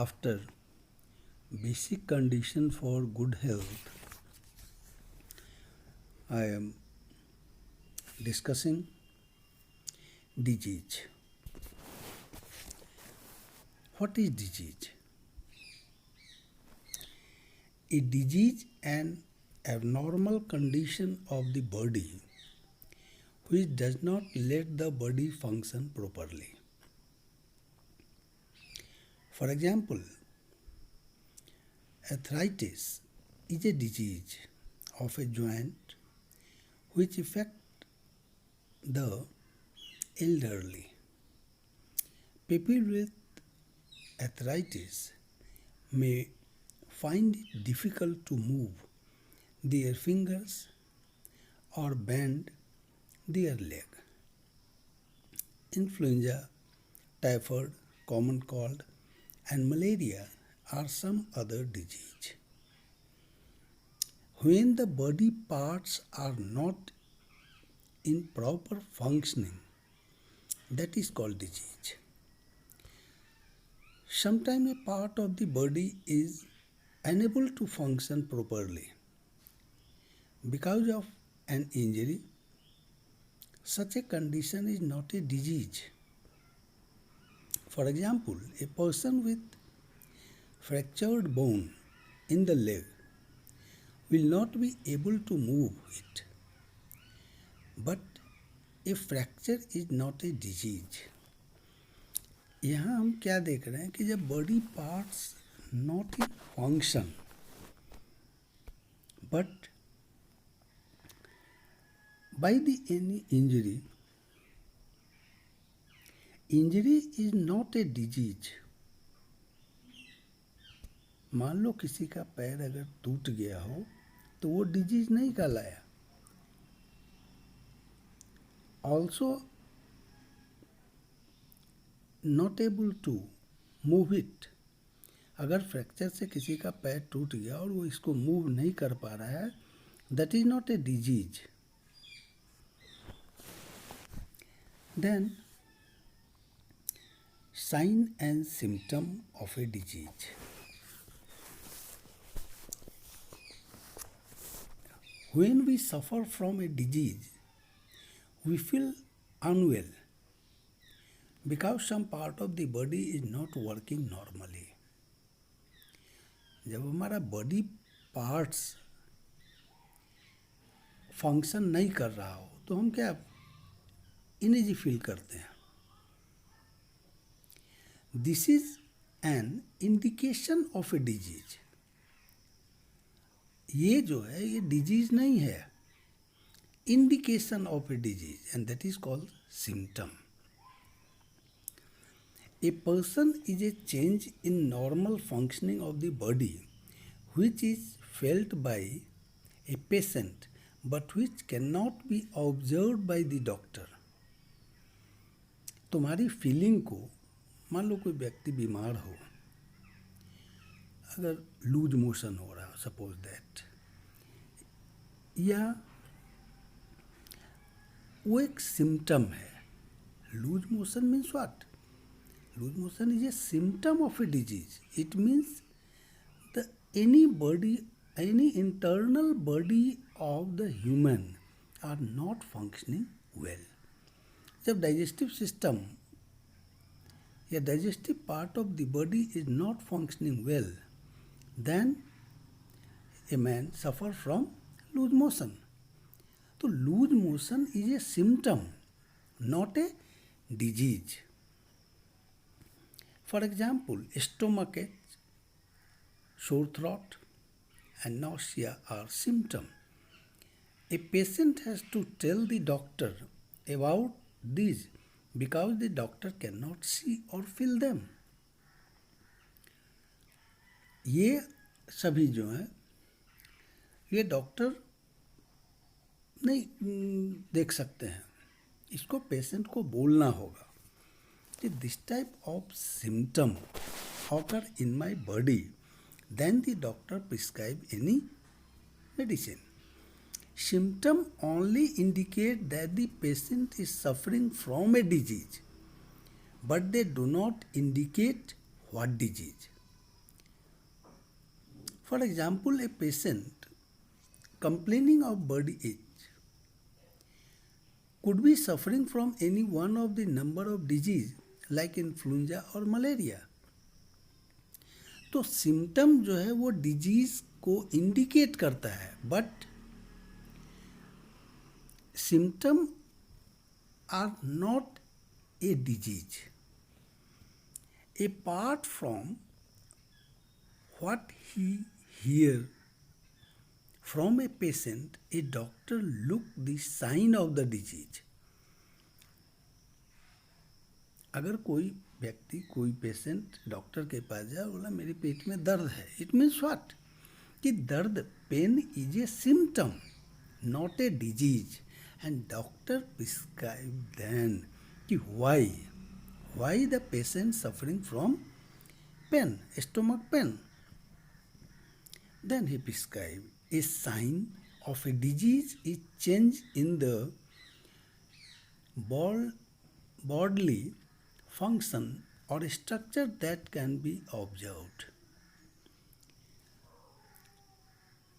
After basic condition for good health, I am discussing disease. What is disease? A disease an abnormal condition of the body which does not let the body function properly. For example, arthritis is a disease of a joint which affects the elderly. People with arthritis may find it difficult to move their fingers or bend their leg. Influenza, typhoid, common cold, and malaria are some other diseases. When the body parts are not in proper functioning, that is called disease. Sometimes a part of the body is unable to function properly because of an injury. Such a condition is not a disease. For example, a person with fractured bone in the leg will not be able to move it. But a fracture is not a disease. यहाँ हम क्या देख रहे हैं कि जब body parts not in function but by the any injury is not a disease. मान लो किसी का पैर अगर टूट गया हो तो वो डिजीज नहीं कहलाया. Also not able to move it. अगर फ्रैक्चर से किसी का पैर टूट गया और वो इसको मूव नहीं कर पा रहा है, that is not a disease. Then sign and symptom of a disease. When we suffer from a disease, we feel unwell because some part of the body is not working normally. जब हमारा body parts function नहीं कर रहा हो तो हम क्या energy feel करते हैं. This is an indication of a disease. ये जो है ये डिजीज नहीं है, indication of a disease, and that is called symptom. A person is a change in normal functioning of the body which is felt by a patient but which cannot be observed by the doctor. तुम्हारी feeling को, मान लो कोई व्यक्ति बीमार हो, अगर loose motion हो रहा है सपोज दैट, या वो एक सिम्टम है. Loose motion means what? Loose motion is a symptom of a disease. It means the any internal body of the human are not functioning well. जब डाइजेस्टिव सिस्टम या digestive part of the body is not functioning well, then a man suffer from loose motion. So loose motion is a symptom, not a disease. For example, stomachache, sore throat, and nausea are symptoms. A patient has to tell the doctor about these because the doctor cannot see or feel them. ये सभी जो हैं ये doctor नहीं देख सकते हैं, इसको पेशेंट को बोलना होगा कि this type of symptom occur in my body, then the doctor prescribe any medicine. Symptom only indicate that the patient is suffering from a disease, but they do not indicate what disease. For example, a patient complaining of body ache could be suffering from any one of the number of disease like influenza or malaria. तो symptom जो है वो disease को indicate करता है, but symptom are not a disease. Apart from what he hear from a patient, a doctor look the sign of the disease. अगर कोई व्यक्ति, कोई पेशेंट डॉक्टर के पास जाए, बोला मेरे पेट में दर्द है, इट मीन्स व्हाट, कि दर्द, pain is a symptom not a disease, and doctor prescribe then कि why the patient suffering from pain, stomach pain. Then he prescribed a sign of a disease is change in the bodily function or structure that can be observed.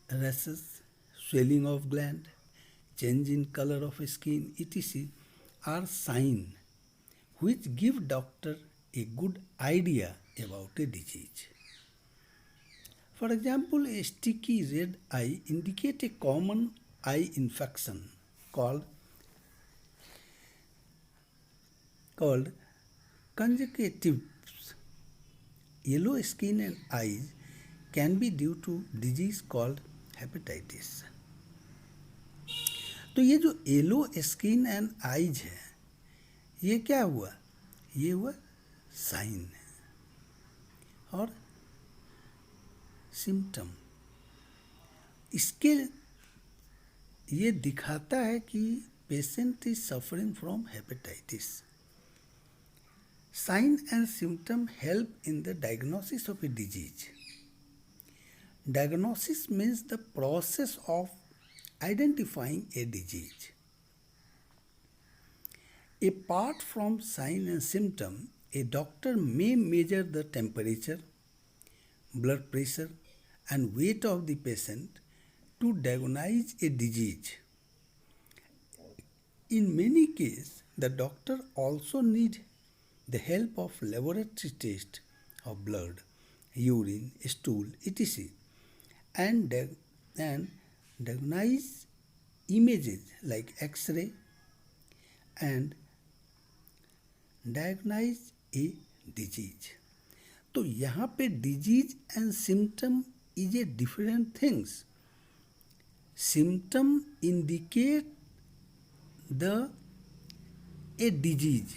Rashes, swelling of gland, change in color of skin, etc. are signs which give doctor a good idea about a disease. For example, a sticky red eye indicates a common eye infection called conjunctivitis. Yellow skin and eyes can be due to disease called hepatitis. तो ये जो yellow skin and eyes है, ये क्या हुआ? ये हुआ sign और सिम्टम. इसके ये दिखाता है कि patient is suffering from hepatitis. Sign and symptom help in the diagnosis of a disease. Diagnosis means the process of identifying a disease. Apart from sign and symptom, a doctor may measure the temperature, blood pressure, and weight of the patient to diagnose a disease. In many cases, the doctor also need the help of laboratory tests of blood, urine, stool, etc. and diagnose images like X-ray and diagnose a disease. तो यहाँ पे disease and symptom is a different things. Symptom indicate a disease.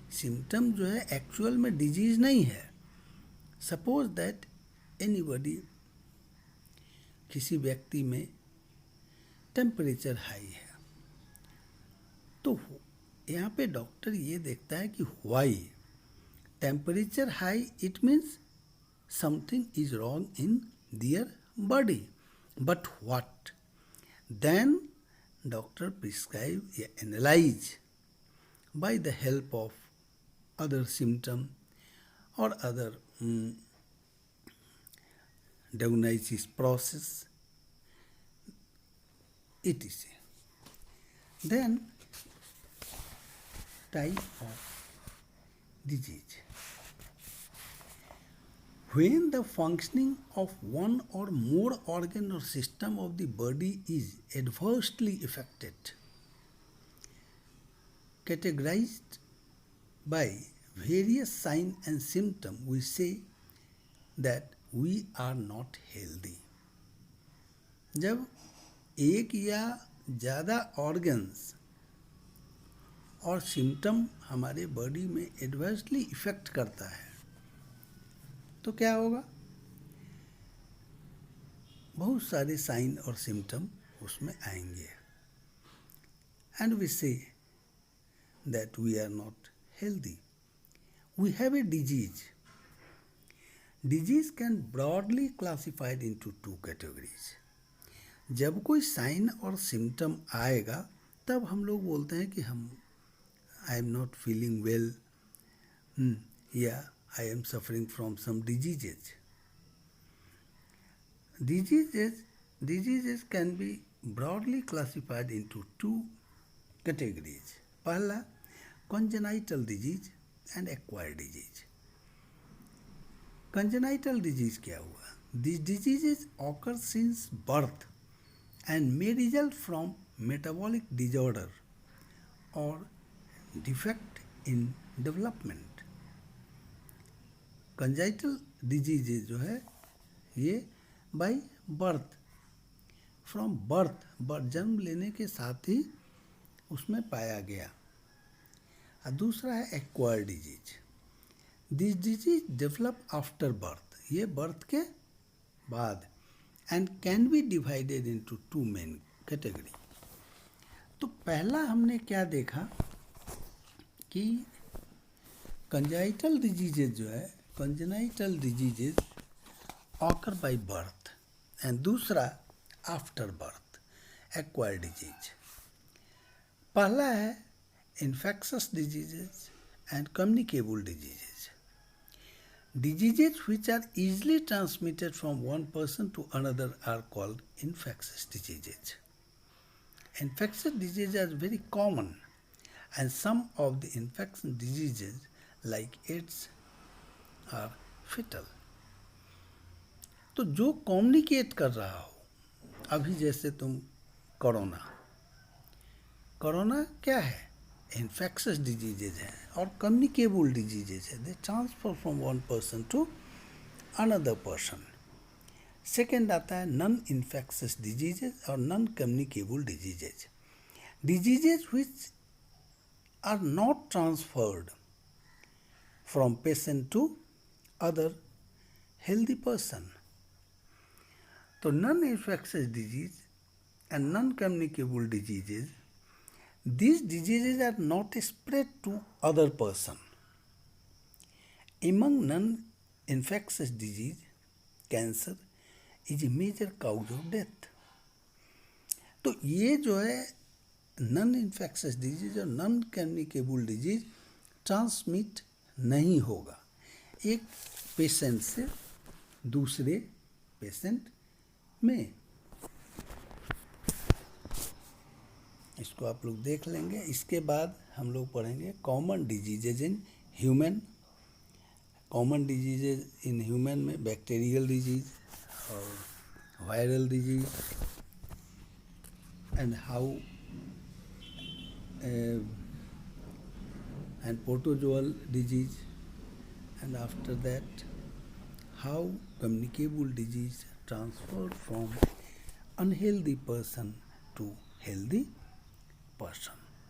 Symptom जो है actual में disease नहीं है. Suppose that anybody, किसी व्यक्ति में टेम्परेचर हाई है, तो यहाँ पे डॉक्टर ये देखता है कि why temperature high, it means something is wrong in their body, but what, then doctor prescribe या analyse by the help of other symptom और other diagnosis process, etc. Then type of disease. When the functioning of one or more organ or system of the body is adversely affected, categorized by various signs and symptoms, we say that we are not healthy. जब एक या ज़्यादा organs और symptom हमारे body में adversely effect करता है, तो क्या होगा? बहुत सारे साइन और सिम्टम उसमें आएंगे, and we see that we are not healthy, we have a disease. Disease can broadly classified into two categories. जब कोई साइन और सिम्टम आएगा तब हम लोग बोलते हैं कि I am not feeling well, या I am suffering from some diseases. Diseases can be broadly classified into two categories. पहला, congenital disease and acquired disease. Congenital disease क्या हुआ? These diseases occur since birth and may result from metabolic disorder or defect in development. Congenital diseases जो है ये by birth, from birth, जन्म लेने के साथ ही उसमें पाया गया. और दूसरा है acquired disease. This disease develop after birth, ये बर्थ के बाद, and can be divided into two main category. तो पहला हमने क्या देखा कि कंजाइटल डिजीजेज जो है, congenital diseases occur by birth, and दूसरा आफ्टर बर्थ, एक्वायर्ड डिजीज. पहला है infectious diseases and communicable diseases. Diseases which are easily transmitted from one person to another are called infectious diseases. Infectious diseases are very common, and some of the infectious diseases like AIDS are fatal. तो जो communicate कर रहा हो, अभी जैसे तुम corona क्या है? इन्फेक्शस डिजीजेज हैं और कम्युनिकेबल डिजीजेज है. They transfer from one person to another person. Second आता है नॉन इन्फेक्शस डिजीजेज और non communicable diseases. Diseases which are not transferred from patient to other healthy person. तो non infectious disease and non communicable diseases, these diseases are not spread to other person. Among non-infectious disease, cancer is a major cause of death. तो ये जो है non infectious disease और non communicable disease transmit नहीं होगा एक patient से दूसरे पेशेंट में. इसको आप लोग देख लेंगे. इसके बाद हम लोग पढ़ेंगे common diseases in human. Common diseases in human में बैक्टीरियल डिजीज और viral disease, and how and protozoal disease, and after that how communicable disease transferred from unhealthy person to healthy person.